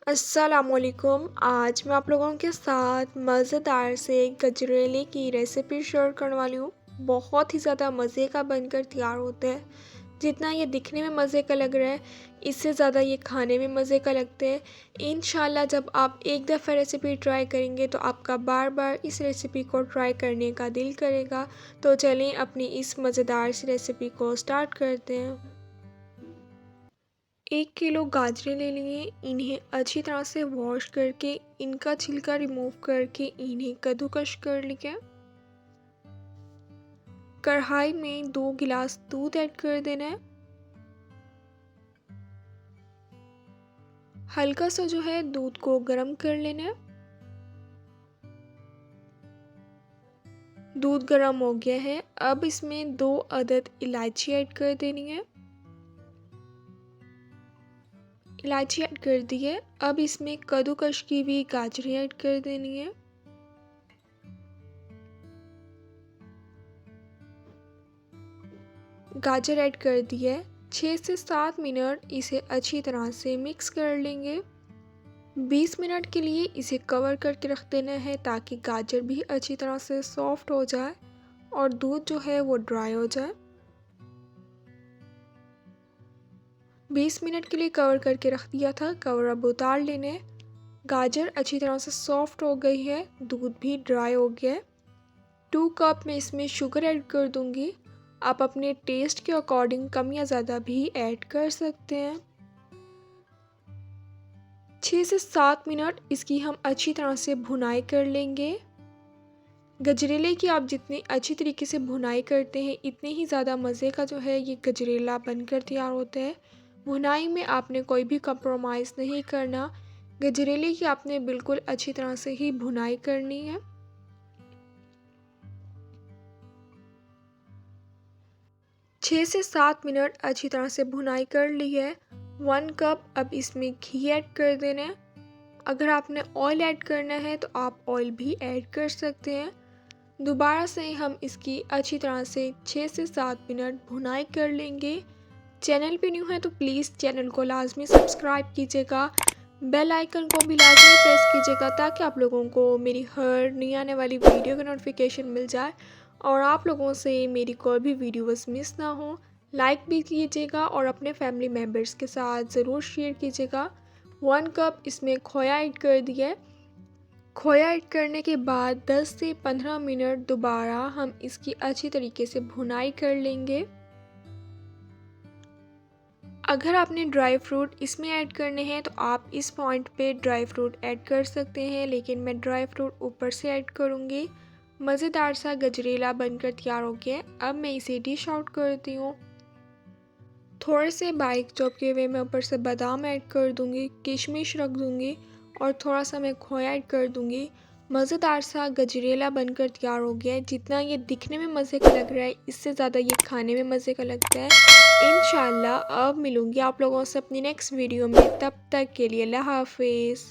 अस्सलामुअलैकुम। आज मैं आप लोगों के साथ मज़ेदार से गजरेले की रेसिपी शेयर करने वाली हूँ। बहुत ही ज़्यादा मज़े का बनकर तैयार होता है। जितना ये दिखने में मज़े का लग रहा है, इससे ज़्यादा ये खाने में मज़े का लगता है। इंशाल्लाह जब आप एक दफ़ा रेसिपी ट्राई करेंगे तो आपका बार बार इस रेसिपी को ट्राई करने का दिल करेगा। तो चलें अपनी इस मज़ेदार सी रेसिपी को स्टार्ट करते हैं। 1 किलो गाजरें ले लिए। इन्हें अच्छी तरह से वॉश करके इनका छिलका रिमूव करके इन्हें कद्दूकस कर लिया। कढ़ाई में 2 गिलास दूध ऐड कर देना है। हल्का सा जो है दूध को गर्म कर लेना है। दूध गर्म हो गया है। अब इसमें 2 अदद इलायची ऐड कर देनी है। इलायची ऐड कर दी है। अब इसमें कद्दूकस की हुई गाजरें ऐड कर देनी है। गाजर ऐड कर दी है। 6 से 7 मिनट इसे अच्छी तरह से मिक्स कर लेंगे। 20 मिनट के लिए इसे कवर करके रख देना है ताकि गाजर भी अच्छी तरह से सॉफ्ट हो जाए और दूध जो है वो ड्राई हो जाए। 20 मिनट के लिए कवर करके रख दिया था। कवर अब उतार लेने। गाजर अच्छी तरह से सॉफ्ट हो गई है, दूध भी ड्राई हो गया है। 2 कप में इसमें शुगर ऐड कर दूंगी। आप अपने टेस्ट के अकॉर्डिंग कम या ज़्यादा भी ऐड कर सकते हैं। 6 से 7 मिनट इसकी हम अच्छी तरह से भुनाई कर लेंगे। गजरेले की आप जितनी अच्छी तरीके से भुनाई करते हैं इतने ही ज़्यादा मज़े का जो है ये गजरेला बनकर तैयार होता है। भुनाई में आपने कोई भी कंप्रोमाइज़ नहीं करना। गजरेले की आपने बिल्कुल अच्छी तरह से ही भुनाई करनी है। 6 से 7 मिनट अच्छी तरह से भुनाई कर ली है। 1 कप अब इसमें घी ऐड कर देना है। अगर आपने ऑयल ऐड करना है तो आप ऑयल भी ऐड कर सकते हैं। दोबारा से हम इसकी अच्छी तरह से 6 से 7 मिनट भुनाई कर लेंगे। चैनल पे न्यू है तो प्लीज़ चैनल को लाजमी सब्सक्राइब कीजिएगा। बेल आइकन को भी लाजमी प्रेस कीजिएगा ताकि आप लोगों को मेरी हर नई आने वाली वीडियो का नोटिफिकेशन मिल जाए और आप लोगों से मेरी कोई भी वीडियोस मिस ना हो। लाइक भी कीजिएगा और अपने फैमिली मेम्बर्स के साथ ज़रूर शेयर कीजिएगा। 1 कप इसमें खोया ऐड कर दिया है। खोया ऐड करने के बाद 10 से 15 मिनट दोबारा हम इसकी अच्छी तरीके से भुनाई कर लेंगे। अगर आपने ड्राई फ्रूट इसमें ऐड करने हैं तो आप इस पॉइंट पे ड्राई फ्रूट ऐड कर सकते हैं, लेकिन मैं ड्राई फ्रूट ऊपर से ऐड करूँगी। मज़ेदार सा गजरेला बनकर तैयार हो गया। अब मैं इसे डिश आउट करती हूँ। थोड़े से बारीक चॉप किए हुए मैं ऊपर से बादाम ऐड कर दूँगी, किशमिश रख दूँगी और थोड़ा सा मैं खोया ऐड कर दूँगी। मज़ेदार सा गजरेला बनकर तैयार हो गया है। जितना ये दिखने में मज़े का लग रहा है इससे ज़्यादा ये खाने में मज़े का लगता है। इंशाल्लाह अब मिलूँगी आप लोगों से अपनी नेक्स्ट वीडियो में। तब तक के लिए अल्लाह हाफिज़।